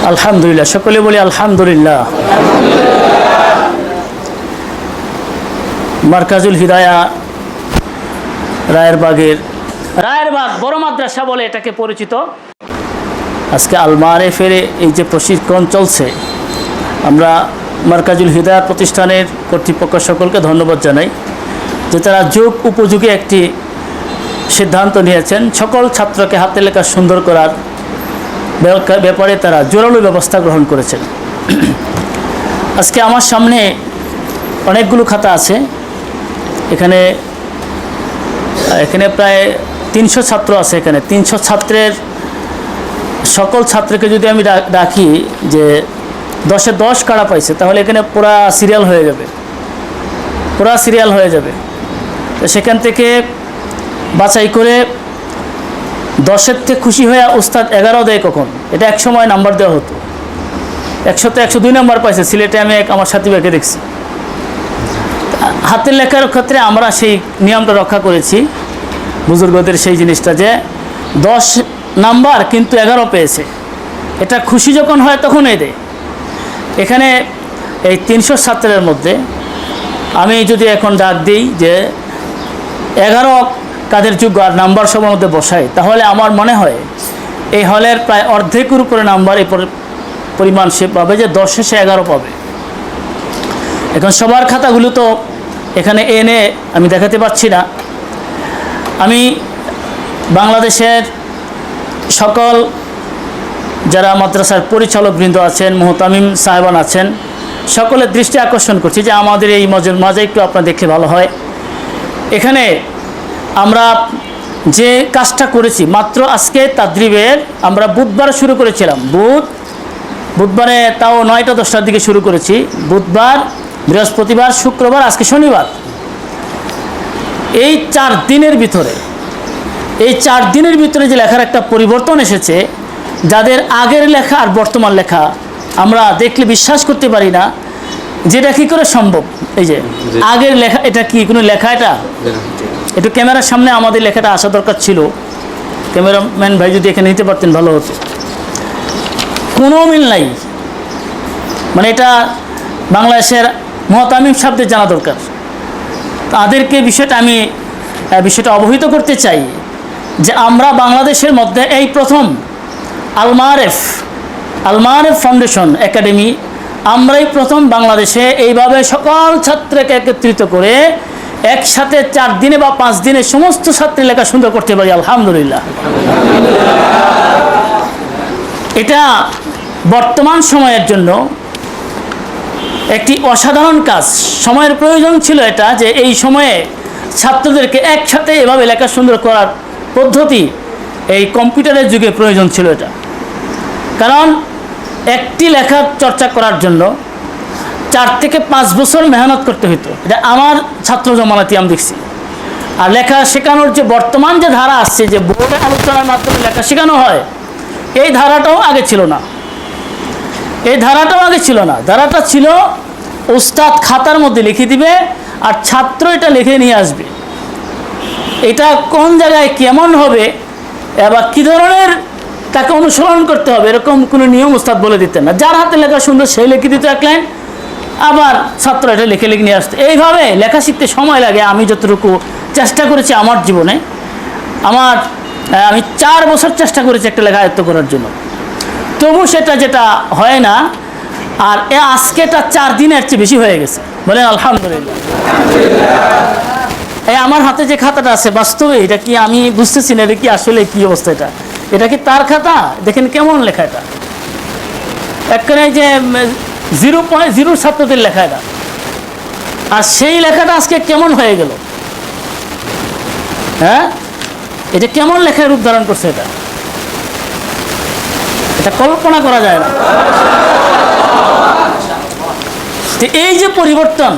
আলহামদুলিল্লাহ, সকলে বলি আলহামদুলিল্লাহ। মার্কাজুল হিদায়া রায়েরবাগ বড় মাদ্রাসা বলে এটাকে পরিচিত। আজকে আল মাআরিফের এই যে প্রশিক্ষণ চলছে, আমরা মার্কাজুল হিদায়া প্রতিষ্ঠানের কর্তৃপক্ষ সকলকে ধন্যবাদ জানাই যে তারা যুগ উপযোগী একটি সিদ্ধান্ত নিয়েছেন। সকল ছাত্রকে হাতে লেখা সুন্দর করার ব্যাপারে তারা জোরালো ব্যবস্থা গ্রহণ করেছেন। আজকে আমার সামনে অনেকগুলো খাতা আছে। এখানে প্রায় 300 ছাত্র আছে। এখানে 300 ছাত্রের সকল ছাত্রকে যদি আমি ডাকি যে 10-এ 10 কারা পাইছে, তাহলে এখানে পুরা সিরিয়াল হয়ে যাবে। তো সেখান থেকে বাছাই করে 10-এর থেকে খুশি হয়ে উস্তাদ 11 দেয় কখন। এটা এক সময় নাম্বার দেওয়া হতো। 100-তে 102 নাম্বার পাইছে সিলেটে, আমি আমার সাথী ভাইকে দেখছি। হাতের লেখার ক্ষেত্রে আমরা সেই নিয়মটা রক্ষা করেছি, বুজুর্গদের সেই জিনিসটা, যে 10 নাম্বার কিন্তু 11 পেয়েছে, এটা খুশি যখন হয় তখনই দেয়। এখানে এই 300 ছাত্রের মধ্যে আমি যদি এখন ডাক দিই যে 11 কাদের যোগ্য আর নাম্বার সবার মধ্যে বসাই, তাহলে আমার মনে হয় এই হলের প্রায় অর্ধেকের উপরে নাম্বার এই পরিমাণ সে পাবে, যে 10-এ সে 11 পাবে। এখন সবার খাতাগুলো তো এখানে এনে আমি দেখাতে পারছি না। আমি বাংলাদেশের সকল যারা মাদ্রাসার পরিচালকবৃন্দ আছেন, মুহতামিম সাহেবান আছেন, সকলের দৃষ্টি আকর্ষণ করছি যে আমাদের এই মাঝে একটু আপনার দেখে ভালো হয়। এখানে আমরা যে কাজটা করেছি, মাত্র আজকে তাদরিবের আমরা বুধবার শুরু করেছিলাম। বুধবারে তাও 9টা-10টার দিকে শুরু করেছি। বুধবার, বৃহস্পতিবার, শুক্রবার, আজকে শনিবার। এই 4 দিনের ভিতরে যে লেখার একটা পরিবর্তন এসেছে, যাদের আগের লেখা আর বর্তমান লেখা আমরা দেখলে বিশ্বাস করতে পারি না, যেটা কী করে সম্ভব। এই যে আগের লেখা, এটা কি কোনো লেখা? এটা একটু ক্যামেরার সামনে আমাদের লেখাটা আসা দরকার ছিল। ক্যামেরাম্যান ভাই যদি এখানে নিতে পারতেন ভালো হতো। কোনো মিল নাই, মানে এটা বাংলাদেশের মুহতামিম সাহেবদের জানা দরকার। তাদেরকে বিষয়টা অবহিত করতে চাই যে আমরা বাংলাদেশের মধ্যে এই প্রথম আল মাআরিফ ফাউন্ডেশন একাডেমি, আমরাই প্রথম বাংলাদেশে এইভাবে সকল ছাত্রকে একত্রিত করে একসাথে 4 দিনে বা 5 দিনে সমস্ত ছাত্রের লেখা সুন্দর করতে পারি। আলহামদুলিল্লাহ। এটা বর্তমান সময়ের জন্য একটি অসাধারণ কাজ। সময়ের প্রয়োজন ছিল এটা, যে এই সময়ে ছাত্রদেরকে একসাথে এভাবে লেখা সুন্দর করার পদ্ধতি এই কম্পিউটারের যুগে প্রয়োজন ছিল এটা। কারণ একটি লেখা চর্চা করার জন্য 4 থেকে 5 বছর মেহনত করতে হতো। এটা আমার ছাত্র জমানাতে আমি দেখছি। আর লেখা শেখানোর যে বর্তমান যে ধারা আসছে, যে বোর্ডে আলোচনার মাধ্যমে লেখা শেখানো হয়, এই ধারাটাও আগে ছিল না। ধারাটা ছিল উস্তাদ খাতার মধ্যে লিখে দিবে আর ছাত্র এটা লিখে নিয়ে আসবে। এটা কোন জায়গায় কেমন হবে বা কী ধরনের তাকে অনুসরণ করতে হবে, এরকম কোনো নিয়ম উস্তাদ বলে দিতেন না। যার হাতে লেখা সুন্দর সেই লিখে দিত 1 লাইন, আবার ছাত্র এটা লিখে নিয়ে আসতো। এইভাবে লেখা শিখতে সময় লাগে। আমি যতটুকু চেষ্টা করেছি আমার জীবনে, আমি 4 বছর চেষ্টা করেছি একটা লেখা আয়ত্ত করার জন্য, তবু যেটা হয় না। আর আজকে এটা 4 দিনের চেয়ে বেশি হয়ে গেছে। বলেন আলহামদুলিল্লাহ। আমার হাতে যে খাতাটা আছে, বাস্তবে এটা কি আমি বুঝতেছি না, এটা কি আসলে কি অবস্থা। এটা কি তার খাতা? দেখেন কেমন লেখা এটা, একখানে যে 0.0 ছাত্রদের লেখা এটা। আর সেই লেখাটা আজকে কেমন হয়ে গেল। হ্যাঁ, এটা কেমন লেখার রূপ ধারণ করছে, এটা কল্পনা করা যায় না। এই যে পরিবর্তন,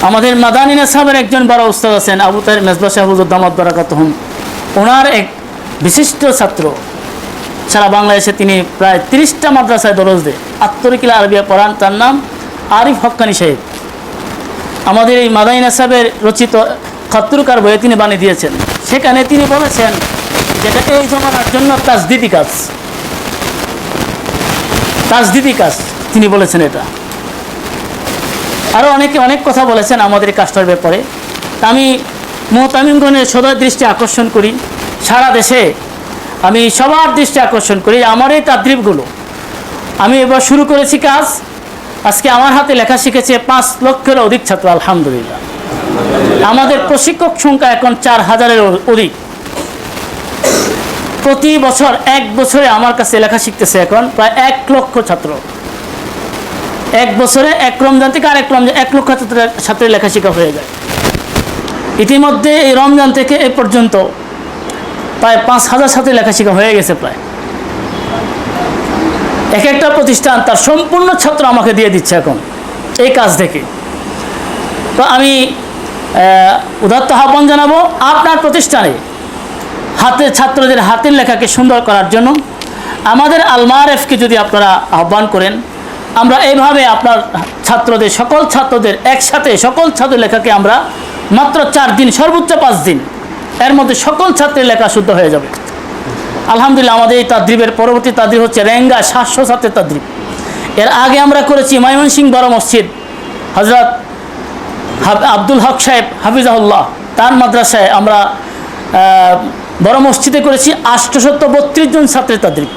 আমাদের মাদানী সাহেবের একজন বড় উস্তাদ আছেন, আবু তাহের মেজবা সাহেব হুজুর দামাত বারাকাতুহুম, ওনার এক বিশিষ্ট ছাত্র, সারা বাংলাদেশে তিনি প্রায় 30টা মাদ্রাসায় দরজ দেয়, আত্তরিকিল আরবিয়া পড়ান। তার নাম আরিফ হক্কানি সাহেব। আমাদের এই মাদানী সাহেবের রচিত খাত্তুরকার বইয়ে তিনি বানিয়ে দিয়েছেন। সেখানে তিনি বলেছেন যেটা এই জমানার জন্য তাজদিদি কাজ। তাজদিদি কাজ তিনি বলেছেন এটা। আরও অনেকে অনেক কথা বলেছেন আমাদের এই কাজটার ব্যাপারে। আমি মুহতামিমগণের সদয় দৃষ্টি আকর্ষণ করি, সারা দেশে আমি সবার দৃষ্টি আকর্ষণ করি আমার এই তাদ্রিবগুলো। আমি এবার শুরু করেছি কাজ, আজকে আমার হাতে লেখা শিখেছে 5 লক্ষের অধিক ছাত্র আলহামদুলিল্লাহ। আমাদের প্রশিক্ষক সংখ্যা এখন 4000-এর অধিক। প্রতি বছর 1 বছরে আমার কাছে লেখা শিখতেছে এখন প্রায় 1 লক্ষ ছাত্র। 1 বছরে 1 রমজান থেকে আরেক রমজান 1 লক্ষ ছাত্রের লেখাশেখা হয়ে যায়। ইতিমধ্যে এই রমজান থেকে এ পর্যন্ত প্রায় 5000 ছাত্রের লেখাশেখা হয়ে গেছে। প্রায় এক একটা প্রতিষ্ঠান তার সম্পূর্ণ ছাত্র আমাকে দিয়ে দিচ্ছে এখন এই কাজ থেকে। তো আমি উদাত্ত আহ্বান জানাবো আপনার প্রতিষ্ঠানে ছাত্রদের হাতের লেখাকে সুন্দর করার জন্য আমাদের আল মাআরিফকে যদি আপনারা আহ্বান করেন, আমরা এইভাবে আপনার ছাত্রদের সকল ছাত্রদের একসাথে সকল ছাত্রের লেখাকে আমরা মাত্র 4 দিন সর্বোচ্চ 5 দিন এর মধ্যে সকল ছাত্রের লেখা শুদ্ধ হয়ে যাবে আলহামদুলিল্লাহ। আমাদের এই তাদ্রিবের পরবর্তী তাদ্রিব হচ্ছে রেঙ্গা 700 ছাত্রের তাদ্রিব। এর আগে আমরা করেছি ময়মনসিংহ বড় মসজিদ হযরত আব্দুল হক সাহেব হাফিজাহুল্লাহ তার মাদ্রাসায় আমরা বড় মসজিদে করেছি 832 জন ছাত্রের তাদ্রিব।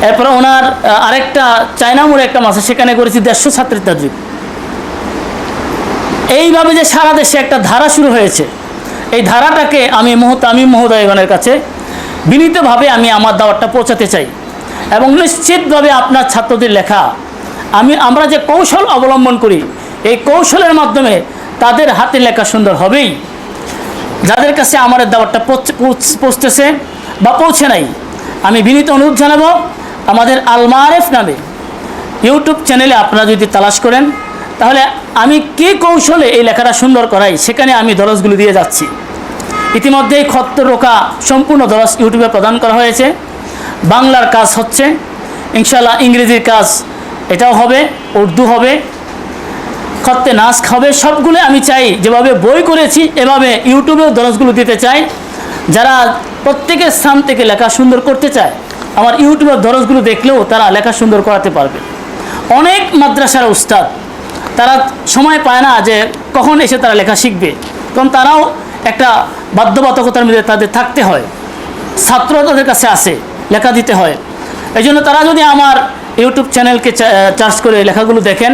এরপরে ওনার আরেকটা চায়না মোড়ে একটা মাসে সেখানে করেছি 150 ছাত্রের তাদ্রিব। এইভাবে যে সারা দেশে একটা ধারা শুরু হয়েছে, এই ধারাটাকে আমি মুহতামিম মহোদয়গণের কাছে বিনীতভাবে আমি আমার দাওয়াতটা পৌঁছাতে চাই এবং নিশ্চিতভাবে আপনার ছাত্রদের লেখা আমরা যে কৌশল অবলম্বন করি এই কৌশলের মাধ্যমে তাদের হাতের লেখা সুন্দর হবেই। যাদের কাছে আমার দাওয়াতটা পৌঁছতেছে বা পৌঁছে নাই, আমি বিনীত অনুরোধ জানাবো আমাদের আল মাআরিফ নামে ইউটিউব চ্যানেলে আপনারা যদি তালাশ করেন তাহলে আমি কী কৌশলে এই লেখাটা সুন্দর করাই সেখানে আমি দরজগুলো দিয়ে যাচ্ছি। ইতিমধ্যেই খত্ত রোকা সম্পূর্ণ দরজ ইউটিউবে প্রদান করা হয়েছে। বাংলার কাজ হচ্ছে ইনশাআল্লাহ, ইংরেজির কাজ এটাও হবে, উর্দু হবে, খত্তে নাস্ক হবে। সবগুলো আমি চাই যেভাবে বই করেছি এভাবে ইউটিউবেও দরজগুলো দিতে চাই। যারা প্রত্যেকের স্থান থেকে লেখা সুন্দর করতে চায় আমার ইউটিউবের দরজগুলো দেখলেও তারা লেখা সুন্দর করাতে পারবে। অনেক মাদ্রাসার উস্তাদ তারা সময় পায় না যে কখন এসে তারা লেখা শিখবে, কারণ তারাও একটা বাধ্যবাধকতার মধ্যে তাদের থাকতে হয়, ছাত্র তাদের কাছে আসে, লেখা দিতে হয়। এই জন্য তারা যদি আমার ইউটিউব চ্যানেলকে চার্জ করে লেখাগুলো দেখেন,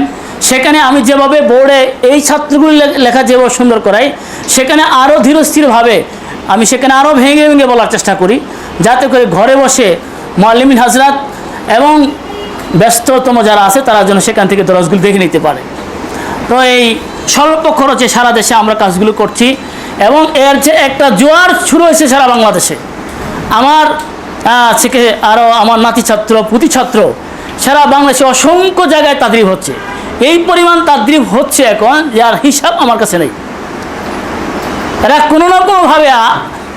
সেখানে আমি যেভাবে বোর্ডে এই ছাত্রগুলো লেখা যেভাবে সুন্দর করাই সেখানে আরও ধীরস্থিরভাবে আমি সেখানে আরও ভেঙে ভেঙে বলার চেষ্টা করি, যাতে করে ঘরে বসে মুআল্লিমিন হাজরাত এবং ব্যস্ততম যারা আছে তারা যেন সেখান থেকে দরজগুলো দেখে নিতে পারে। তো এই স্বল্প খরচে সারা দেশে আমরা কাজগুলো করছি এবং এর যে একটা জোয়ার শুরু হয়েছে সারা বাংলাদেশে। আমার থেকে আরও আমার নাতি ছাত্র পুতি ছাত্র সারা বাংলাদেশে অসংখ্য জায়গায় তাদ্রিব হচ্ছে। এই পরিমাণ তাদ্রিব হচ্ছে এখন যার হিসাব আমার কাছে নেই। এরা কোনো না কোনোভাবে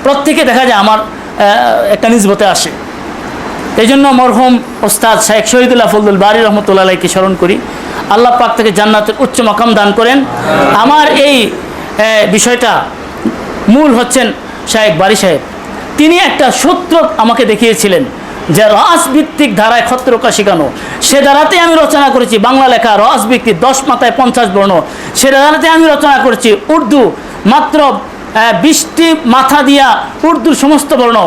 প্রত্যেকে দেখা যায় আমার একটা নিসবতে আসে। এই জন্য মরহুম ওস্তাদ শেখ শহীদুল্লাহ ফজলুল বারী রহমতুল্লাহ আলাইহিকে স্মরণ করি। আল্লাহ পাক থেকে জান্নাতের উচ্চ মাকাম দান করেন। আমার এই বিষয়টা মূল হচ্ছেন শায়েখ বারী সাহেব। তিনি একটা সূত্র আমাকে দেখিয়েছিলেন যে রসভিত্তিক ধারায় খত্রকা শেখানো, সে ধারাতে আমি রচনা করেছি বাংলা লেখা রসভিত্তিক 10 মাথায় 50 বর্ণ, সে ধারাতে আমি রচনা করেছি উর্দু মাত্র 20টি মাথা দিয়া উর্দুর সমস্ত বর্ণ,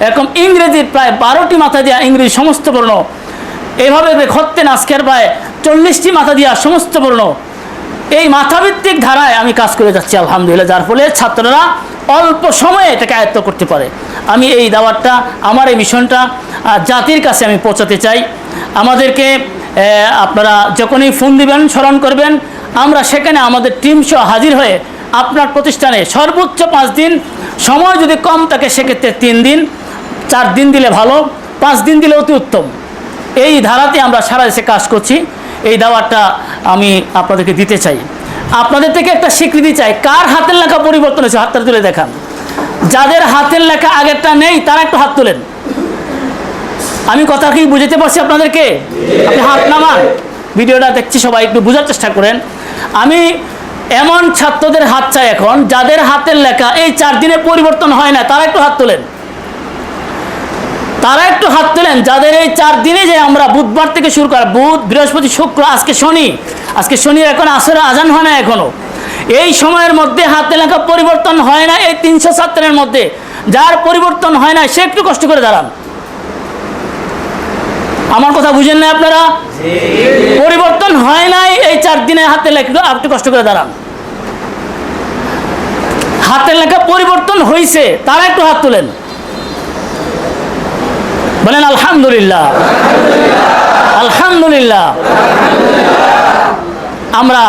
এরকম ইংরেজির প্রায় 12টি মাথা দিয়া ইংরেজি সমস্ত বর্ণ, এইভাবে খত্তে নাস্কের প্রায় 40টি মাথা দিয়া সমস্ত বর্ণ। এই মাথাভিত্তিক ধারায় আমি কাজ করে যাচ্ছি আলহামদুলিল্লাহ, যার ফলে ছাত্ররা অল্প সময়ে এটাকে আয়ত্ত করতে পারে। আমি এই দাওয়াতটা আমার এই মিশনটা জাতির কাছে আমি পৌঁছাতে চাই। আমাদেরকে আপনারা যখনই ফোন দিবেন স্মরণ করবেন, আমরা সেখানে আমাদের টিম সহ হাজির হয়ে আপনার প্রতিষ্ঠানে সর্বোচ্চ 5 দিন, সময় যদি কম থাকে সেক্ষেত্রে 3 দিন, 4 দিন দিলে ভালো, 5 দিন দিলে অতি উত্তম। এই ধারাতে আমরা সারা দেশে কাজ করছি। এই দাওয়াতটা আমি আপনাদেরকে দিতে চাই, আপনাদের থেকে একটা স্বীকৃতি চাই। কার হাতের লেখা পরিবর্তন হয়েছে হাতটা তুলে দেখান। যাদের হাতের লেখা আগেরটা নেই তারা একটু হাত তোলেন। আমি কথা কি বুঝাতে পারছি আপনাদেরকে? আপনি হাত নামান, ভিডিওটা দেখছি সবাই একটু বোঝার চেষ্টা করেন। আমি এমন ছাত্রদের হাত চাই এখন যাদের হাতের লেখা এই 4 দিনে পরিবর্তন হয় না, তারা একটু হাত তোলেন। তারা একটু হাত তোলেন যাদের এই 4 দিনে যে আমরা বুধবার থেকে শুরু করা, বুধ বৃহস্পতি শুক্র, আজকে শনি এখন আসরে আজান হয় না এখনো, এই সময়ের মধ্যে হাতে লেখা পরিবর্তন হয় না। এই 300 ছাত্রের মধ্যে যার পরিবর্তন হয় না সে একটু কষ্ট করে দাঁড়ান। আমার কথা বুঝেন না আপনারা? পরিবর্তন হয় নাই এই 4 দিনে হাতে লেখা, একটু কষ্ট করে দাঁড়ান। হাতের লেখা পরিবর্তন হয়েছে তারা একটু হাত তোলেন, বলেন আলহামদুলিল্লাহ, আলহামদুলিল্লাহ। আমরা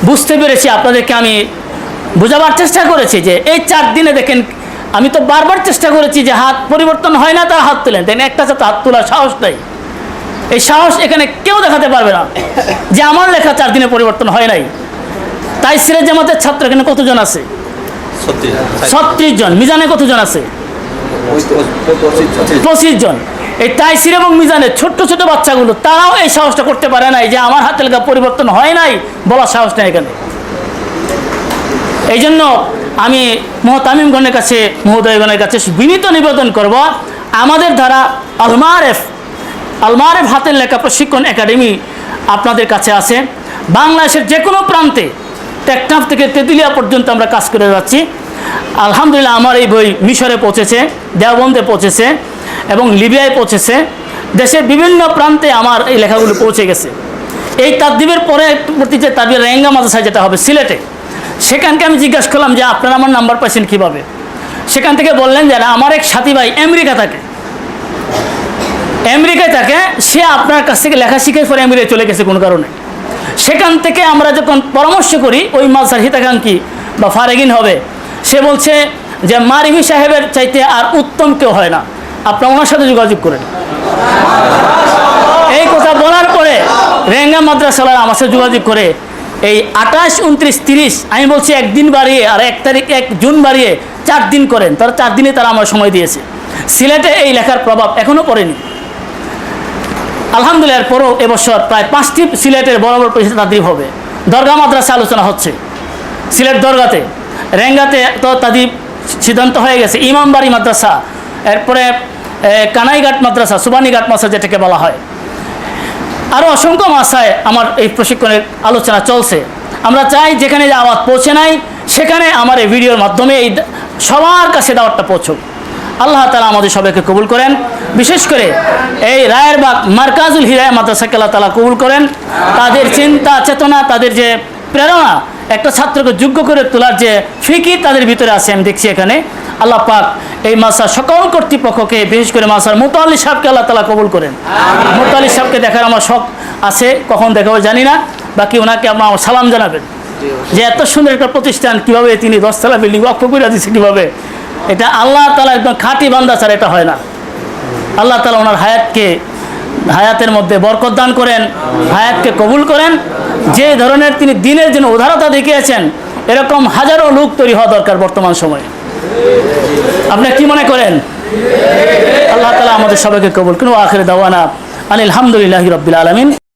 বুঝতে পেরেছি, আপনাদেরকে আমি বোঝাবার চেষ্টা করেছি যে এই 4 দিনে দেখেন, আমি তো বারবার চেষ্টা করেছি যে হাত পরিবর্তন হয় না তারা হাত তোলেন, দেখেন একটা ছাত্র হাত তোলার সাহস নাই। এই সাহস এখানে কেউ দেখাতে পারবে না যে আমার লেখা 4 দিনে পরিবর্তন হয় নাই। তাই সিরাজ জামাতের ছাত্র এখানে কতজন আছে? 36 জন। মিজানে কতজন আছে? 25 জন। এই তাইসির এবং মিজানের ছোট্ট ছোট বাচ্চাগুলো তারাও এই সাহসটা করতে পারে নাই যে আমার হাতে লেখা পরিবর্তন হয় নাই, বলার সাহস নেই এখানে। এই জন্য আমি মুহতামিমগণের কাছে, মহোদয়গণের কাছে বিনীত নিবেদন করব, আমাদের দ্বারা আলমারেফ হাতের লেখা প্রশিক্ষণ একাডেমি আপনাদের কাছে আছে। বাংলাদেশের যে কোনো প্রান্তে, টেকনাফ থেকে তেঁতুলিয়া পর্যন্ত আমরা কাজ করে যাচ্ছি। আলহামদুলিল্লাহ আমার এই বই মিশরে পৌঁছেছে, দেওবন্দে পৌঁছেছে এবং লিবিয়ায় পৌঁছেছে। দেশের বিভিন্ন প্রান্তে আমার এই লেখাগুলো পৌঁছে গেছে। এই তাদদিবের পরে যে তাদবির রেঙ্গা মাদ্রাসায় যেটা হবে সিলেটে, সেখানকে আমি জিজ্ঞাসা করলাম যে আপনারা আমার নাম্বার পাইছেন কীভাবে? সেখান থেকে বললেন যে আমার এক সাথী ভাই আমেরিকায় থাকে, সে আপনার কাছ থেকে লেখা শিখে পরে আমেরিকায় চলে গেছে কোনো কারণে। সেখান থেকে আমরা যখন পরামর্শ করি ওই মাদ্রাসার হিতাকাঙ্ক্ষী বা ফারেগিন হবে, সে বলছে যে মারিফি সাহেবের চাইতে আর উত্তম কেউ হয় না, আপনারা ওনার সাথে যোগাযোগ করেন। এই কথা বলার পরে রেঙ্গা মাদ্রাসালার আমার সাথে যোগাযোগ করে এই 28, 29, 30 আমি বলছি 1 দিন বাড়িয়ে আর 1 জুন বাড়িয়ে 4 দিন করেন। তারা 4 দিনে তারা আমার সময় দিয়েছে। সিলেটে এই লেখার প্রভাব এখনও পড়েনি আলহামদুলিল্লাহ। এরপরও এবছর প্রায় 5টি সিলেটের বড় বড় পরিষদ তাদরিব হবে। দরগা মাদ্রাসা আলোচনা হচ্ছে সিলেট দরগাতে, রেঙ্গাতে তো তাদরিব সিদ্ধান্ত হয়ে গেছে। ইমামবাড়ি মাদ্রাসা, এরপরে কানাইঘাট মাদ্রাসা, সুবানীঘাট মাদ্রাসা যেটাকে বলা হয়, আরও অসংখ্য মাদ্রাসায় আমার এই প্রশিক্ষণের আলোচনা চলছে। আমরা চাই যেখানে যে আওয়াজ পৌঁছে নাই সেখানে আমার এই ভিডিওর মাধ্যমে এই সবার কাছে দাওয়াতটা পৌঁছুক। আল্লাহ তাআলা আমাদের সবাইকে কবুল করেন। বিশেষ করে এই রায়েরবাগ মারকাজুল হিদায়াহ মাদ্রাসাকে আল্লাহ তাআলা কবুল করেন। তাদের চিন্তা চেতনা, তাদের যে প্রেরণা, একটা ছাত্রকে যোগ্য করে তোলার যে ফিকির তাদের ভিতরে আছে আমি দেখছি এখানে। আল্লাহ পাক এই মাদ্রাসার সকল কর্তৃপক্ষকে, বিশেষ করে মাদ্রাসার মুতাল্লি সাহেবকে আল্লাহ তাআলা কবুল করেন। মুতাল্লি সাহেবকে দেখার আমার শখ আছে, কখন দেখাবো জানি না, বাকি ওনাকে আপনার সালাম জানাবেন যে এত সুন্দর একটা প্রতিষ্ঠান কীভাবে তিনি 10 তলা বিল্ডিং অক্ষ করে দিচ্ছে কীভাবে। এটা আল্লাহ তাআলা একদম খাঁটি বান্দা ছাড়া এটা হয় না। আল্লাহ তাআলা ওনার হায়াতের মধ্যে বরকত দান করেন, হায়াতকে কবুল করেন। যে ধরনের তিনি দিনের জন্য উদারতা দেখিয়েছেন, এরকম হাজারো লোক তৈরি হওয়া দরকার বর্তমান সময়ে। আপনি কি মনে করেন? আল্লাহ তাআলা আমাদের সবাইকে কবুল করুন। আখির দাওয়ানা আলহামদুলিল্লাহি রাব্বিল আলামিন।